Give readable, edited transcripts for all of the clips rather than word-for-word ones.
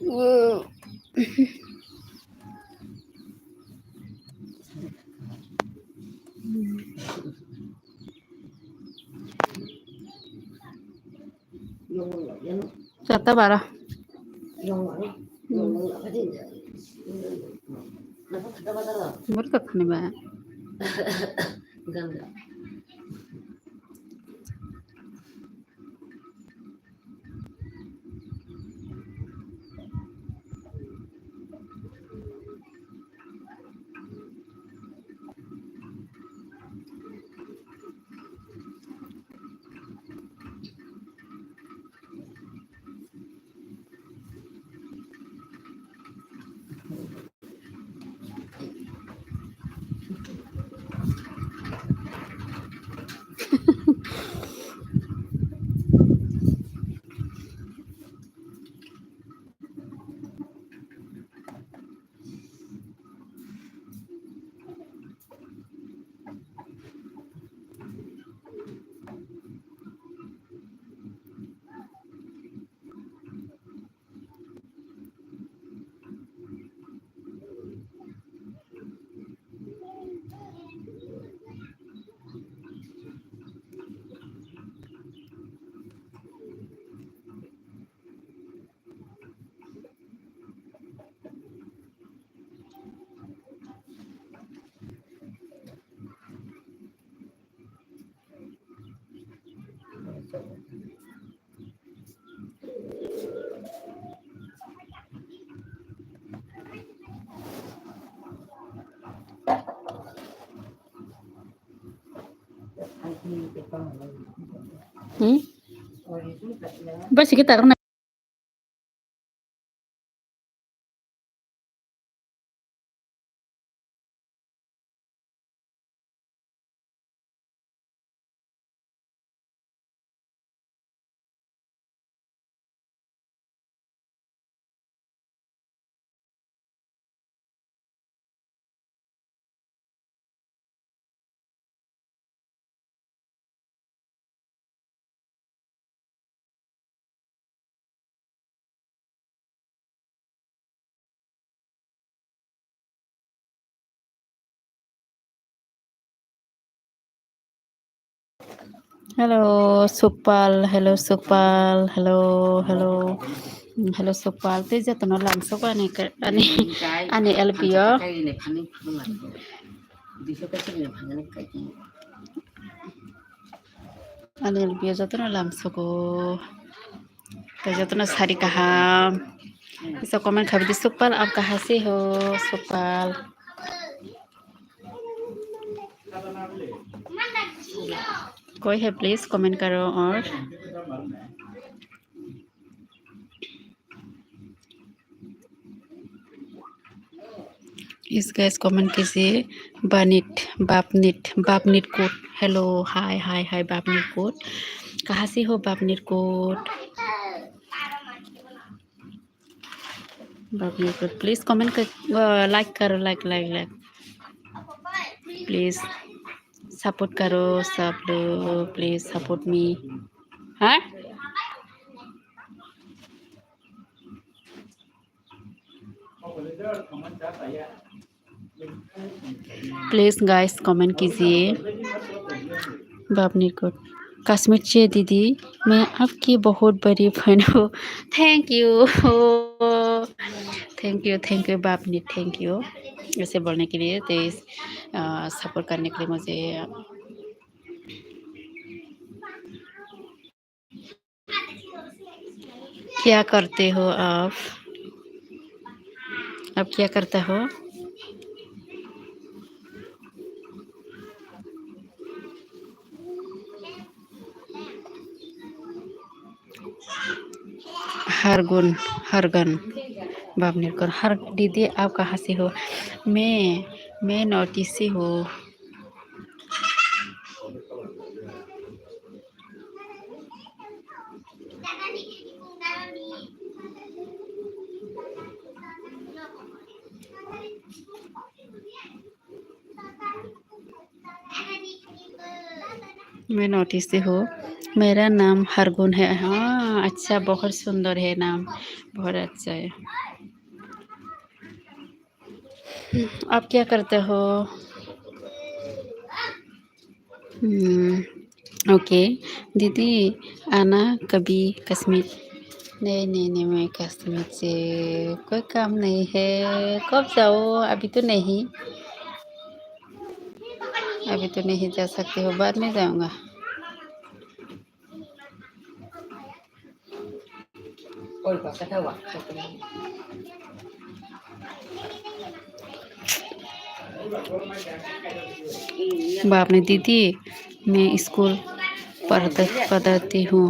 Wow. Kata bara. Baru tak nih ba. Bas kita karena Hello Supal, hello Supal, hello Supal. Te jatuh langsung ani LPO. Ani LPO jatuh langsung ko. Te jatuh sari kaham. Bisa komen khabar di Supal, आप कहाँ से हो Supal? कोई है please comment करो और इस gas comment कीजिए बापनिट कोट हेलो हाय हाय हाय बापनिट कोट कहाँ से हो बापनिट कोट प्लीज कमेंट कर लाइक करो लाइक प्लीज सपोर्ट करो सब लोग प्लीज सपोर्ट मी हाँ प्लीज गाइस कमेंट कीजिए बापनिट कोट कश्मीर से दीदी मैं आपकी बहुत बड़ी फैन हूँ थैंक यू बापनिट थैंक यू ऐसे बोलने के लिए तो सपोर्ट करने के लिए मुझे क्या करते हो आप क्या करता हो हरगन बापने कर हर दीदी आप कहाँ से हो मैं नॉर्थ ईस्ट से हूँ मैं नॉर्थ ईस्ट से हूँ मेरा नाम हरगुन है। हाँ अच्छा, बहुत सुंदर है नाम, बहुत अच्छा है। आप क्या करते हो? ओके। दीदी आना कभी कश्मीर। नहीं नहीं नहीं, मैं कश्मीर से कोई काम नहीं है। कब जाओ? अभी तो नहीं, अभी तो नहीं जा सकती हो, बाद में जाऊंगा। बाप ने दीदी, मैं स्कूल पढ़ती हूँ।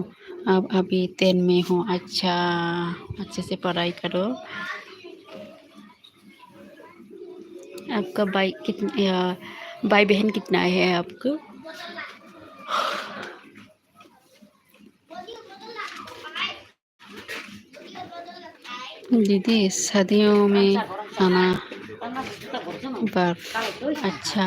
अब अभी 10 में हूँ। अच्छा, अच्छे से पढ़ाई करो। आपका भाई बहन कितना है आपको? दीदी शादियों में आना बर्फ। अच्छा।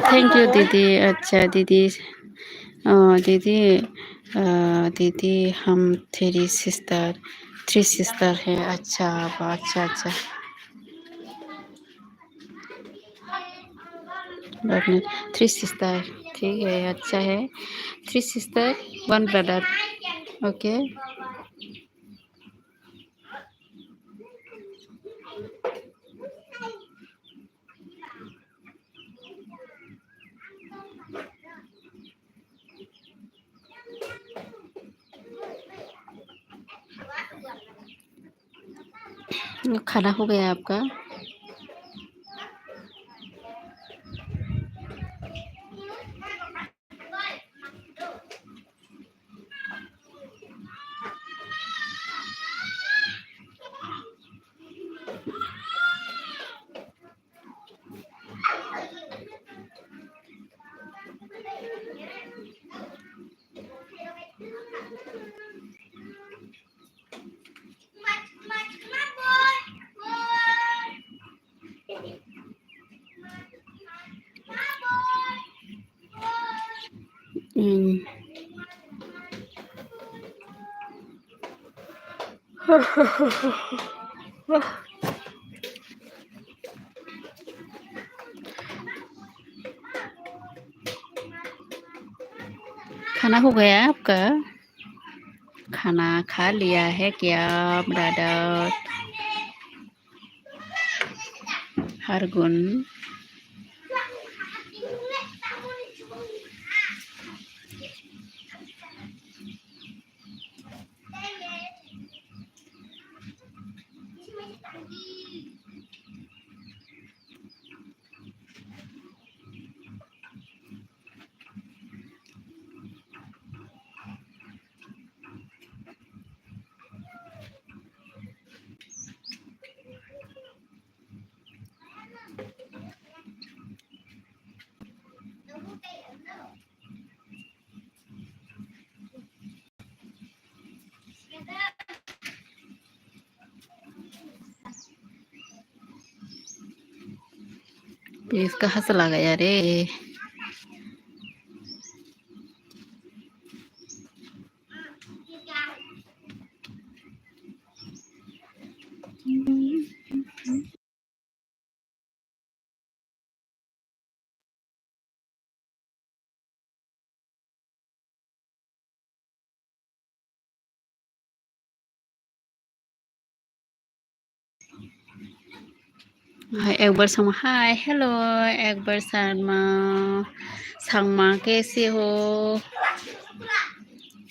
थैंक यू दीदी। अच्छा दीदी, दीदी दीदी हम थ्री सिस्टर है। अच्छा अच्छा अच्छा। आपने थ्री सिस्टर, ठीक है, अच्छा है। Three sister, one brother. Okay. खाना हो गया आपका? हम्म, खाना हो गया आपका? खाना खा लिया है क्या ब्रदर हरगुन? प्लीज कहाँ से लगा यार रे? हाय एकबार शर्मा, हाय हेलो एकबार शर्मा। शर्मा कैसे हो?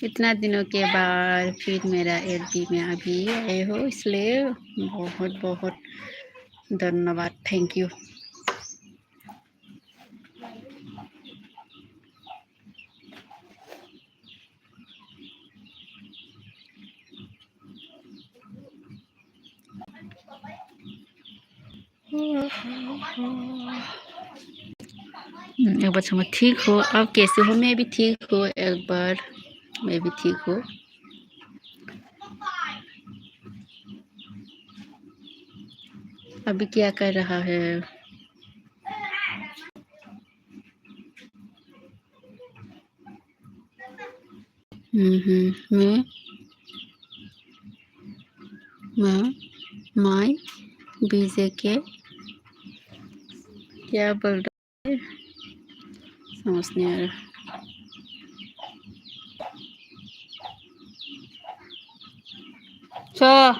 इतना दिनों के बाद फिर मेरा एफबी में अभी आए हो, इसलिए बहुत बहुत धन्यवाद, थैंक यू। एक बार समझ ठीक हो, अब कैसे हो? मैं भी ठीक हूँ, एक बार मैं भी ठीक हूँ। अभी क्या कर रहा है? मैं माई बीजे के क्या बोल रहा है, समझ नहीं आ रहा। अच्छा,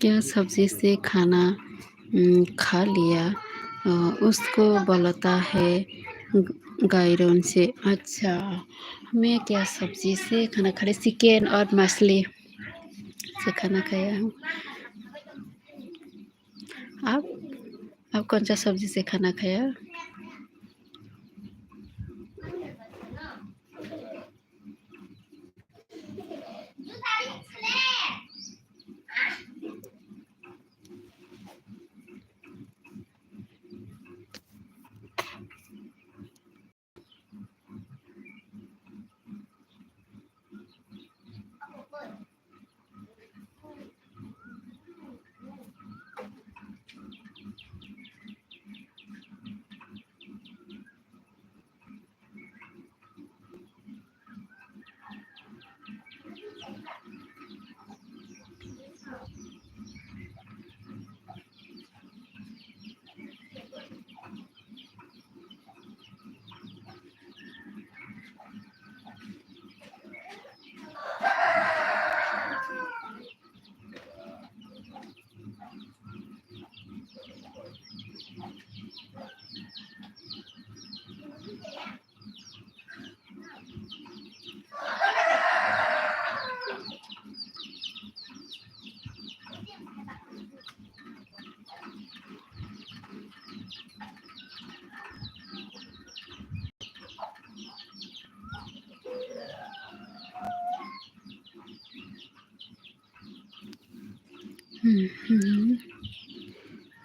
क्या सब्जी से खाना खा लिया, उसको बोलता है गायरोन से। अच्छा, मैं क्या सब्जी से खाना खा रही, चिकन और मछली से खाना खाया हूँ। आप आप कौन सा सब्जी से खाना खाया?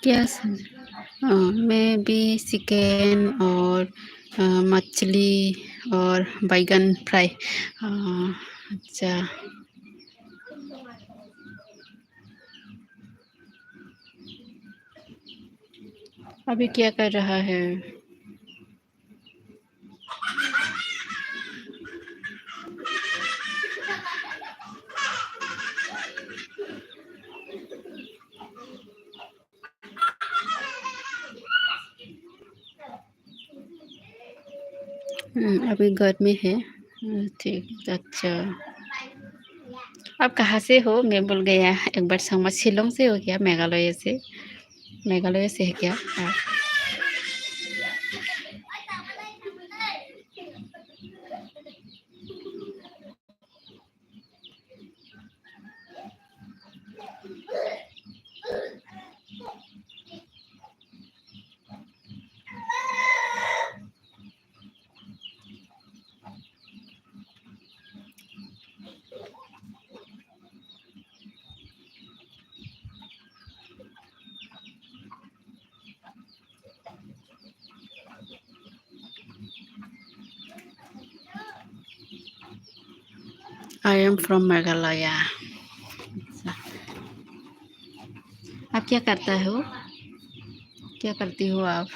क्या मैं भी चिकन और मछली और बैगन फ्राई। अच्छा, अभी क्या कर रहा है? अभी घर में है। ठीक, अच्छा। आप कहाँ से हो? मैं भूल गया एक बार, समझ शिलोंग से हो क्या? मेघालय से? मेघालय से है क्या आप? I am from Meghalaya. आप क्या करता हो? क्या करती हो आप?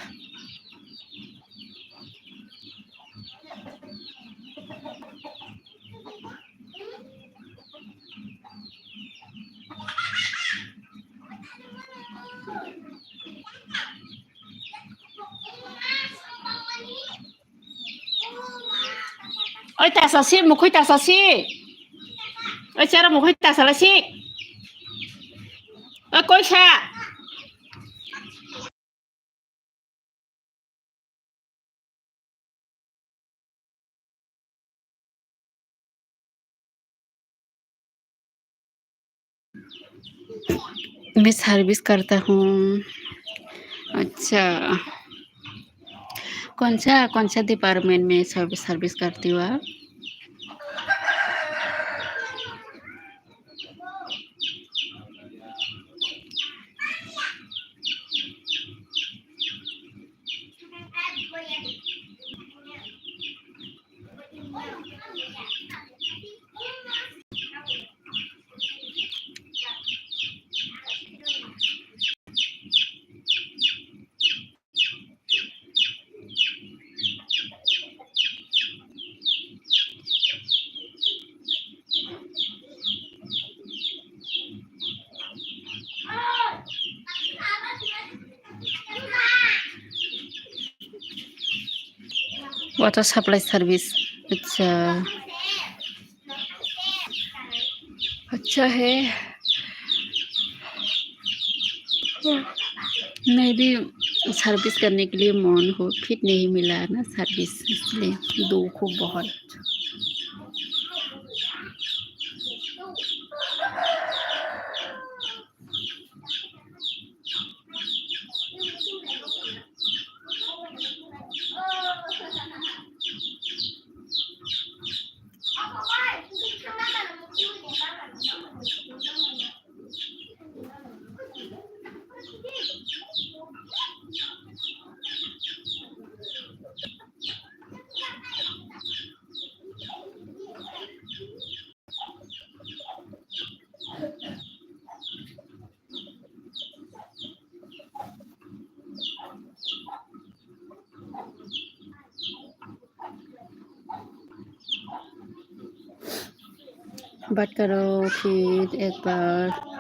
oi ta sa si mu khoi ta sa si oi chara mu khoi ta sa la si oi koi sa मैं सर्विस करता हूँ अच्छा कौन सा डिपार्टमेंट में सर्विस करती हो आप वाटर सप्लाई सर्विस अच्छा अच्छा है मैं भी सर्विस करने के लिए मन हो फिर नहीं मिला ना सर्विस इसलिए दुख हो बहुत बात करो फिर एक बार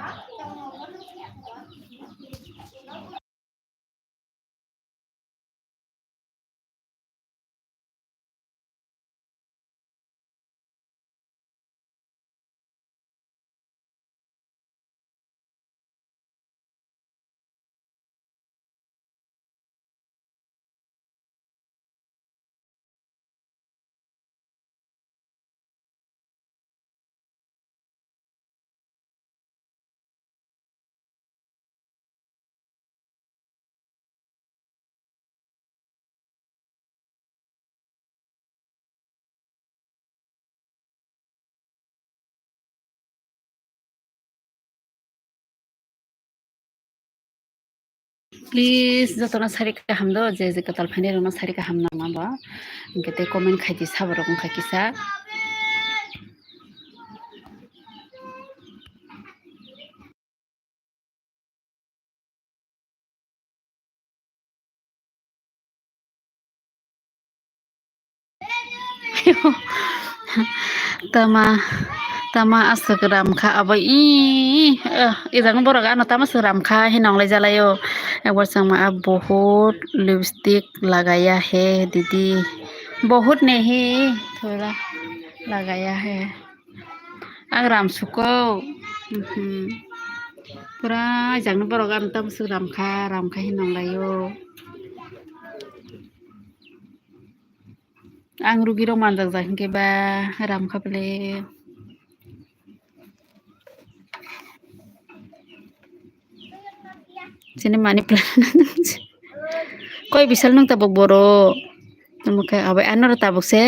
प्लिज जतना सारी गाहाम दो जे जे कताल फाइने रोमा सारी गाहाम नामा बा इनके comment खाइदि साबरकम खाइकिसा tama tama asok ramkha abo ijang borok ano tama asok ramkha hinong lai jalayo ekbar changma बहुत लिपस्टिक लगाया है दीदी बहुत नहीं थोड़ा लगाया है आं रामसुको पूरा ijang borok ano tama asok ramkha hinong layo आं रुगि रं मानजak जाहिंके बा रामखाबले sini mani plan koi bisal nung tabok boro mukai abai anor tabok se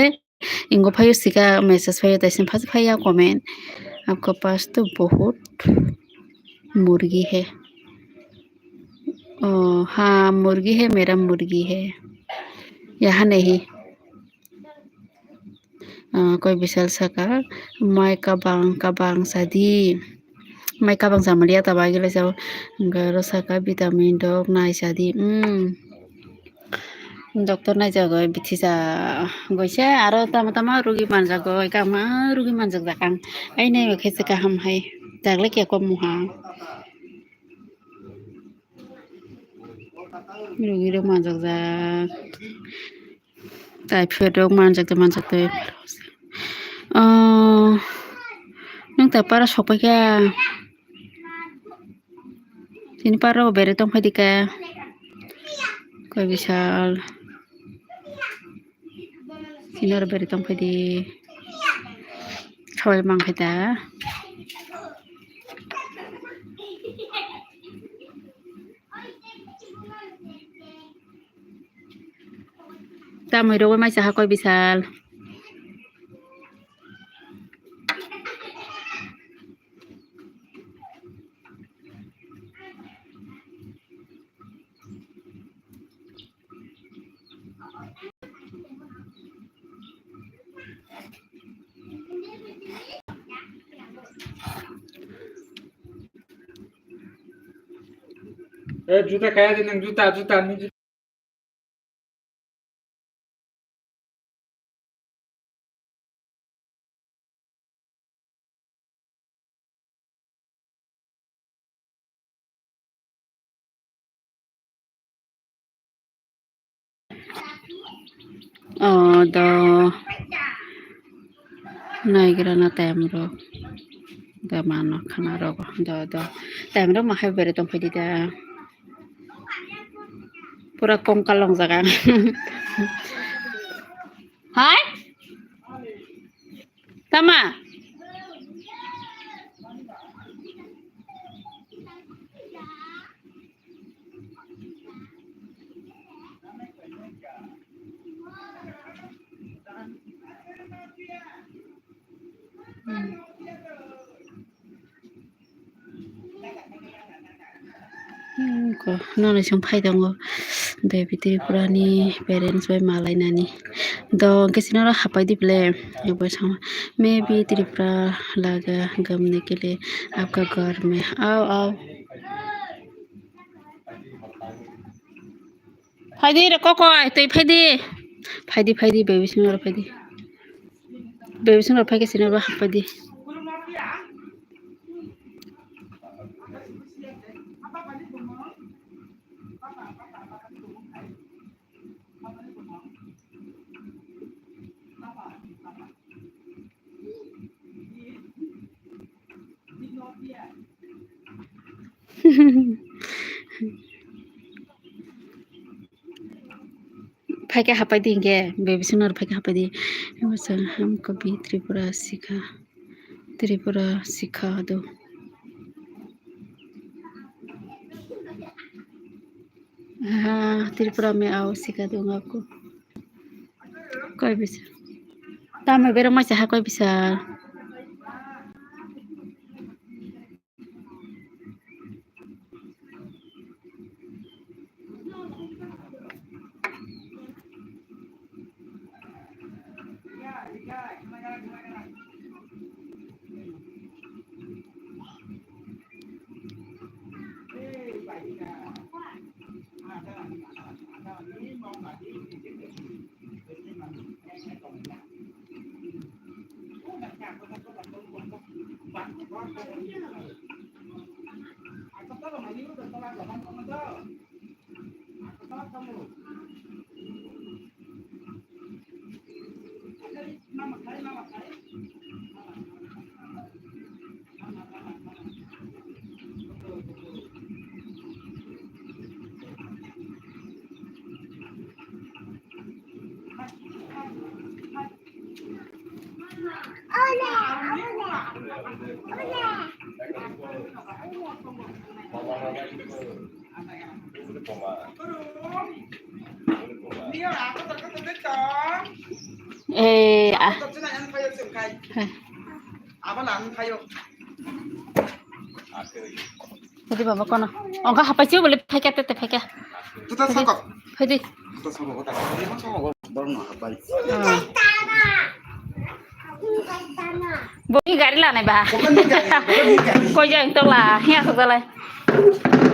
ingo phayo sika message phayo taisin phas phaya comment आपका पास तो बहुत मुर्गी है हाँ मुर्गी है मेरा मुर्गी है यहाँ नहीं कोई विशाल सका मैं kabang sadi mai kabang samalia taba gila sao garo saka vitamin dok nai sadi doctor nai jago bitisa goise aro tama rugi manjago kama rugi manjak jakang ai nai khese kaham hai jagle ke kom muha rugi ro manjak jak tai phedok manjak te nang ta para sopaka sini para bere tong phadika koi bisal sini bere tong phadi soi mang phada ta moi ro mai sa koi bisal juta kaya din ng juta ni do naigra na tem ro da mano khana ro do tem ro ma hai bere tong phadi da pura kong kalong jaga hai tama ko nona sing phai dongo de bitiri purani parents bai malai nani do kesina ro hapai diple ebo sama maybe tripura laga gamne ke लिए आपका घर में आओ फाइदी रे कोकोय तै फाइदी baby singer फाइके singer हापादी फाइके हापाई देंगे baby singer फाइके हापाई दी हमको भी त्रिपुरा सिखा दो हाँ त्रिपुरा में आओ सिखा दूंगा आपको कोई भी तामे बेरो मचा हा कोई भी Jadi bapak kono. Oh enggak apa sih boleh pakai tete pakai. Tuta sakop. Jadi. Tuta sakop kata. Ini mah sama baru nak apa? Boleh gari lah nih bah. Kau jangan tu lah, ya tu lah.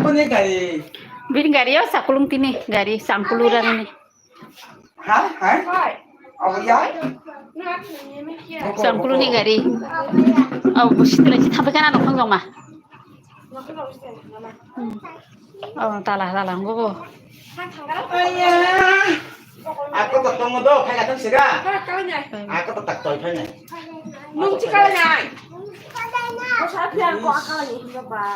Boleh gari. Bikin gari ya sakulung tini, gari sampuluran nih. Hai. Oh ya. Sampulung nih gari. Oh busit lagi, tapi kan anak panggung mah. Oh talah gua. Ayah. Aku tak tunggu doh, kayak datang sih Aku tak toy Nung chika na. Masarap yan ko akala niyo ba?